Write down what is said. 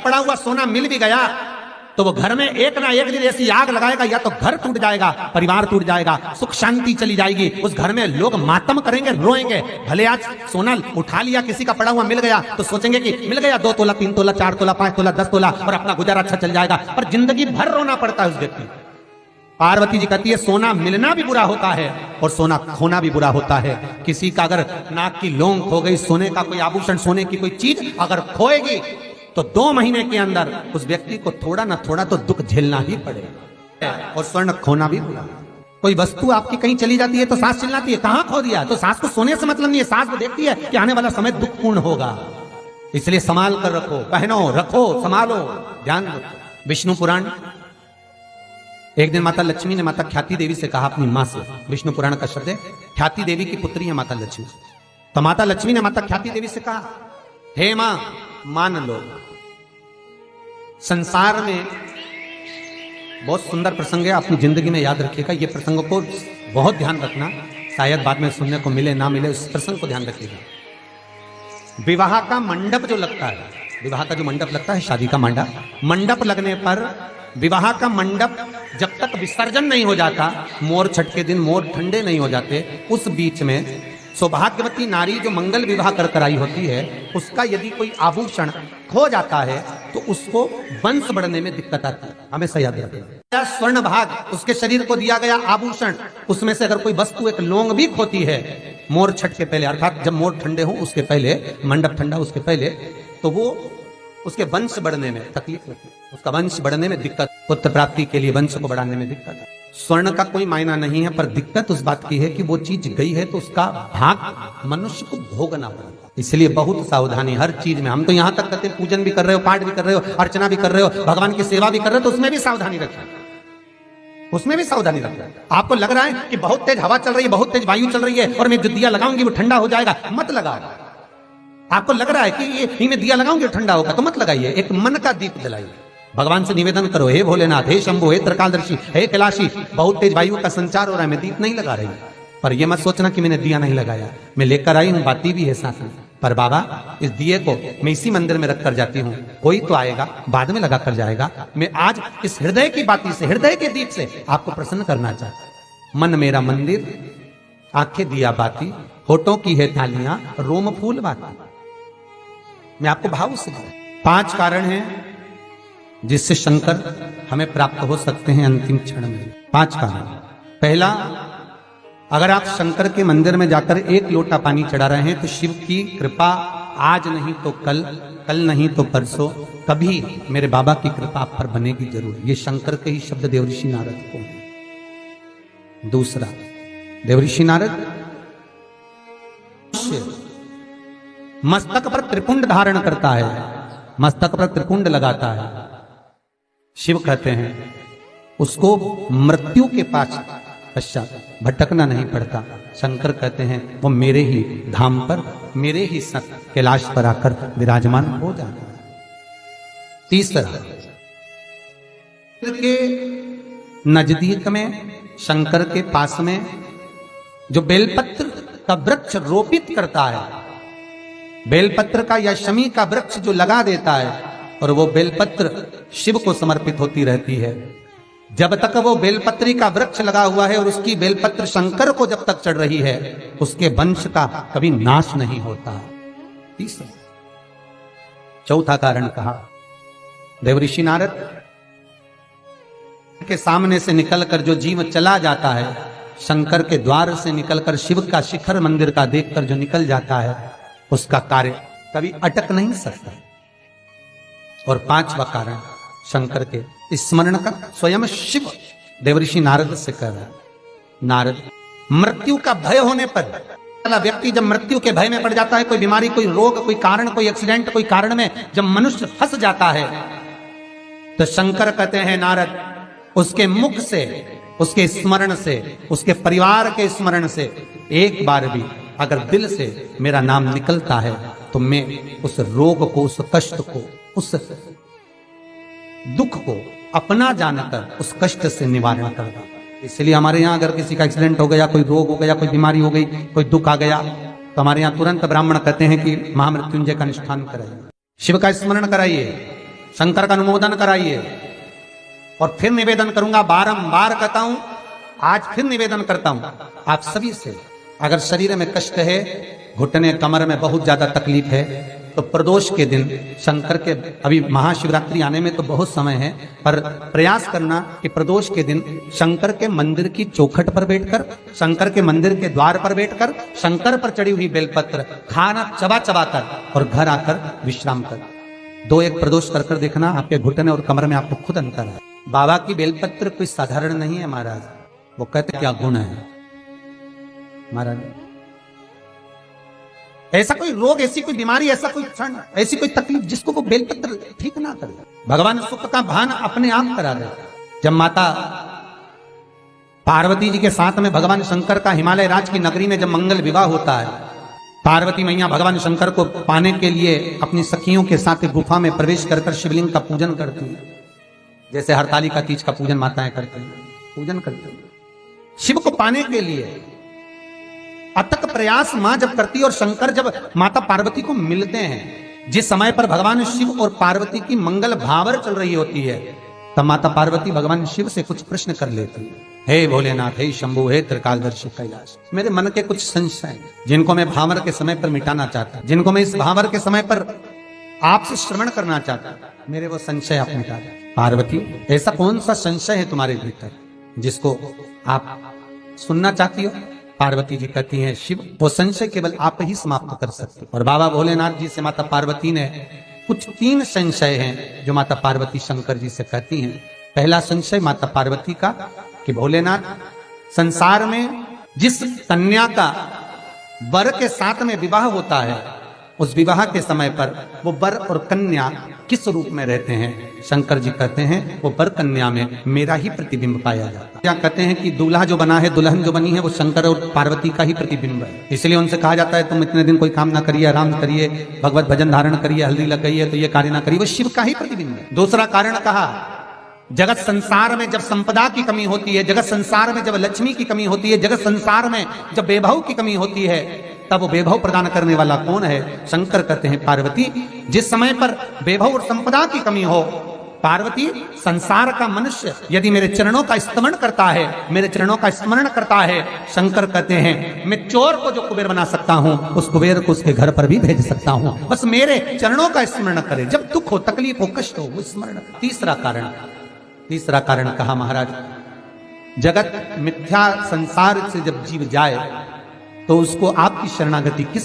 पड़ा हुआ सोना मिल भी गया तो वो घर में एक ना एक दिन ऐसी आग लगाएगा, या तो घर टूट जाएगा, परिवार टूट जाएगा, सुख शांति चली जाएगी, उस घर में लोग मातम करेंगे, रोएंगे। भले आज सोना उठा लिया, किसी का पड़ा हुआ मिल गया तो सोचेंगे कि मिल गया 2 तोला, 3 तोला, 4 तोला, 5 तोला, 10 तोला और अपना गुजारा अच्छा चल जाएगा, पर जिंदगी भर रोना पड़ता है उस व्यक्ति। पार्वती जी कहती है सोना मिलना भी बुरा होता है और सोना खोना भी बुरा होता है। किसी का अगर नाक की लौंग खो गई, सोने का कोई आभूषण, सोने की कोई चीज अगर खोएगी तो 2 महीने के अंदर उस व्यक्ति को थोड़ा ना थोड़ा तो दुख झेलना ही पड़ेगा, और स्वर्ण खोना भी बुरा। कोई वस्तु आपकी कहीं चली जाती है तो सास चिल्लाती है, कहां खो दिया? तो सास को सोने से मतलब नहीं है, सास को देखती है कि आने वाला समय दुखपूर्ण होगा, इसलिए संभाल कर रखो, पहनो, रखो, संभालो, ध्यान रखो। विष्णु पुराण, एक दिन माता लक्ष्मी ने माता ख्याति देवी से कहा अपनी मां से, विष्णु पुराण का शब्द है, ख्याति देवी की पुत्री है माता लक्ष्मी। तो माता लक्ष्मी ने माता ख्याति देवी से कहा, हे मां मान लो, संसार में बहुत सुंदर प्रसंग है, अपनी जिंदगी में याद रखिएगा, ये प्रसंगों को बहुत ध्यान रखना, शायद बाद में सुनने को मिले ना मिले, उस प्रसंग को ध्यान रखिएगा। विवाह का मंडप जो लगता है, विवाह का जो मंडप लगता है, शादी का मंडप लगने पर विवाह का मंडप जब तक विसर्जन नहीं हो जाता, मोर छठ के दिन मोर ठंडे नहीं हो जाते, उस बीच में सौभाग्यवती नारी जो मंगल विवाह कर आई होती है, उसका यदि कोई आभूषण खो जाता है तो उसको वंश बढ़ने में दिक्कत आती है, हमेशा याद रखें। स्वर्ण भाग उसके शरीर को दिया गया आभूषण, उसमें से अगर कोई वस्तु एक लौंग भी खोती है मोर छठ के पहले, अर्थात जब मोर ठंडे हो उसके पहले, मंडप ठंडा उसके पहले, तो वो उसके वंश बढ़ने में तकलीफ होती है, उसका वंश बढ़ने में दिक्कत, पुत्र प्राप्ति के लिए वंश को बढ़ाने में दिक्कत है। स्वर्ण का कोई मायना नहीं है, पर दिक्कत उस बात की है कि वो चीज गई है तो उसका भाग मनुष्य को भोगना पड़ता है। इसलिए बहुत सावधानी हर चीज में। हम तो यहां तक कहते हैं पूजन भी कर रहे हो, पाठ भी कर रहे हो, अर्चना भी कर रहे हो, भगवान की सेवा भी कर रहे हो, तो उसमें भी सावधानी रखें, उसमें भी सावधानी रखें। आपको लग रहा है कि बहुत तेज हवा चल रही है, बहुत तेज वायु चल रही है और मैं जो दिया लगाऊंगी वो ठंडा हो जाएगा, मत लगाओ। आपको लग रहा है कि ये मैं दिया लगाऊंगी तो ठंडा होगा, तो मत लगाइए, एक मन का दीप जलाइए, भगवान से निवेदन करो, हे भोलेनाथ, हे शंभु, हे त्रिकालदर्शी, हे कैलाशी, बहुत तेज वायु का संचार हो रहा है, मैं दीप नहीं लगा रही, पर यह मत सोचना कि मैंने दिया नहीं लगाया, मैं लेकर आई हूं, बाती भी है साथ में, पर बाबा इस दिए को मैं इसी मंदिर में रख कर जाती हूँ, कोई तो आएगा बाद में लगा कर जाएगा, मैं आज इस हृदय की बाती से, हृदय के दीप से आपको प्रसन्न करना चाहता हूं। मन मेरा मंदिर, आंखें दिया बाती, होठों की है थालियां, रोम फूल बाती। मैं आपको भाव से 5 कारण हैं जिससे शंकर हमें प्राप्त हो सकते हैं अंतिम क्षण में। 5 कारण। पहला, अगर आप शंकर के मंदिर में जाकर 1 लोटा पानी चढ़ा रहे हैं तो शिव की कृपा आज नहीं तो कल, कल नहीं तो परसों, कभी मेरे बाबा की कृपा आप पर बनेगी जरूर। ये शंकर के ही शब्द देवऋषि नारद को। दूसरा, देवऋषि नारद मस्तक पर त्रिपुंड धारण करता है, मस्तक पर त्रिपुंड लगाता है। शिव कहते हैं उसको मृत्यु के पश्चात भटकना नहीं पड़ता। शंकर कहते हैं वो मेरे ही धाम पर, मेरे ही सत कैलाश पर आकर विराजमान हो जाता है। तीसरा, के नजदीक में, शंकर के पास में जो बेलपत्र का वृक्ष रोपित करता है, बेलपत्र का या शमी का वृक्ष जो लगा देता है और वो बेलपत्र शिव को समर्पित होती रहती है, जब तक वो बेलपत्री का वृक्ष लगा हुआ है और उसकी बेलपत्र शंकर को जब तक चढ़ रही है, उसके वंश का कभी नाश नहीं होता। तीसरा, चौथा कारण कहा, देवऋषि नारद के सामने से निकलकर जो जीव चला जाता है, शंकर के द्वार से निकलकर शिव का शिखर मंदिर का देखकर जो निकल जाता है, उसका कार्य कभी अटक नहीं सकता। और 5वां कारण शंकर के स्मरण का स्वयं शिव देवऋषि नारद से कह रहा है। नारद, मृत्यु का भय होने पर व्यक्ति जब मृत्यु के भय में पड़ जाता है, कोई बीमारी, कोई रोग, कोई कारण, कोई एक्सीडेंट, कोई कारण में जब मनुष्य फंस जाता है, तो शंकर कहते हैं नारद, उसके मुख से, उसके स्मरण से, उसके परिवार के स्मरण से एक बार भी अगर दिल से मेरा नाम निकलता है तो मैं उस रोग को, उस कष्ट को, उस दुख को अपना जानकर उस कष्ट से निवारण करता। इसलिए हमारे यहाँ अगर किसी का एक्सीडेंट हो गया, कोई रोग हो गया, कोई बीमारी हो गई, कोई दुख आ गया, तो हमारे यहाँ तुरंत ब्राह्मण कहते हैं कि महामृत्युंजय का अनुष्ठान कराइए, शिव का स्मरण कराइए, शंकर का अनुमोदन कराइए। और फिर निवेदन करूंगा, बारंबार कहता हूं, आज फिर निवेदन करता हूं आप सभी से, अगर शरीर में कष्ट है, घुटने कमर में बहुत ज्यादा तकलीफ है, तो प्रदोष के दिन शंकर के, अभी महाशिवरात्रि आने में तो बहुत समय है, पर प्रयास करना कि प्रदोष के दिन शंकर के मंदिर की चौखट पर बैठकर, शंकर के मंदिर के द्वार पर बैठकर, शंकर पर चढ़ी हुई बेलपत्र खाना चबा चबा कर और घर आकर विश्राम कर 2-1 प्रदोष कर देखना, आपके घुटने और कमर में आपको खुद अंतर है। बाबा की बेलपत्र कोई साधारण नहीं है महाराज, वो कहते क्या गुण है महाराज। ऐसा कोई रोग, ऐसी कोई बीमारी, ऐसा कोई क्षण, ऐसी कोई तकलीफ जिसको वो बेलपत्र ठीक ना करे, भगवान सुख का भान अपने आप करा दे। जब माता पार्वती जी के साथ में भगवान शंकर का हिमालय राज की नगरी में जब मंगल विवाह होता है, पार्वती मैया भगवान शंकर को पाने के लिए अपनी सखियों के साथ गुफा में प्रवेश कर शिवलिंग का पूजन करती है, जैसे हरतालिका तीज का पूजन माताएं करती हैं, पूजन करती हैं। शिव को पाने के लिए अथक प्रयास मां जब करती है, और शंकर जब माता पार्वती को मिलते हैं, जिस समय पर भगवान शिव और पार्वती की मंगल भावर चल रही होती है, तब माता पार्वती भगवान शिव से कुछ प्रश्न कर लेती है। हे भोलेनाथ, हे शंभु, हे त्रिकालदर्शी कैलाश, मेरे मन के कुछ संशय जिनको मैं भावर के समय पर मिटाना चाहता, जिनको मैं इस भावर के समय पर आपसे श्रवण करना चाहता, मेरे वो संशय आप मिटा दें। पार्वती, ऐसा कौन सा संशय है तुम्हारे भीतर जिसको आप सुनना चाहती हो? पार्वती जी कहती हैं, शिव, वो संशय केवल आप ही समाप्त कर सकते। और बाबा भोलेनाथ जी से माता पार्वती ने कुछ 3 संशय हैं जो माता पार्वती शंकर जी से कहती हैं। पहला संशय माता पार्वती का कि भोलेनाथ, संसार में जिस कन्या का वर के साथ में विवाह होता है, उस विवाह के समय पर वो वर और कन्या किस रूप में रहते हैं? शंकर जी कहते हैं वो वर कन्या में मेरा ही प्रतिबिंब पाया जाता है। क्या कहते हैं कि दूल्हा जो बना है, दुल्हन जो बनी है, वो शंकर और पार्वती का ही प्रतिबिंब है। इसलिए उनसे कहा जाता है तुम इतने दिन कोई काम ना करिए, आराम करिए, भगवत भजन धारण करिए, हल्दी लगाइए, तो ये कार्य ना करिए, वो शिव का ही प्रतिबिंब है। दूसरा कारण कहा, जगत संसार में जब संपदा की कमी होती है, जगत संसार में जब लक्ष्मी की कमी होती है, जगत संसार में जब वैभव की कमी होती है, तब वो वैभव प्रदान करने वाला कौन है? शंकर कहते हैं पार्वती। जिस समय पर वैभव और संपदा की कमी हो, पार्वती, संसार का मनुष्य यदि मेरे चरणों का स्मरण करता है, मेरे चरणों का स्मरण करता है, शंकर कहते हैं मैं चोर को जो कुबेर बना सकता हूं, उस कुबेर को उसके घर पर भी भेज सकता हूं, बस मेरे चरणों का स्मरण करे। जब दुख हो, तकलीफ हो, कष्ट हो, वो स्मरण करे। तीसरा कारण कहा महाराज, जगत मिथ्या संसार से जब जीव जाए तो उसको आपकी शरणागति किस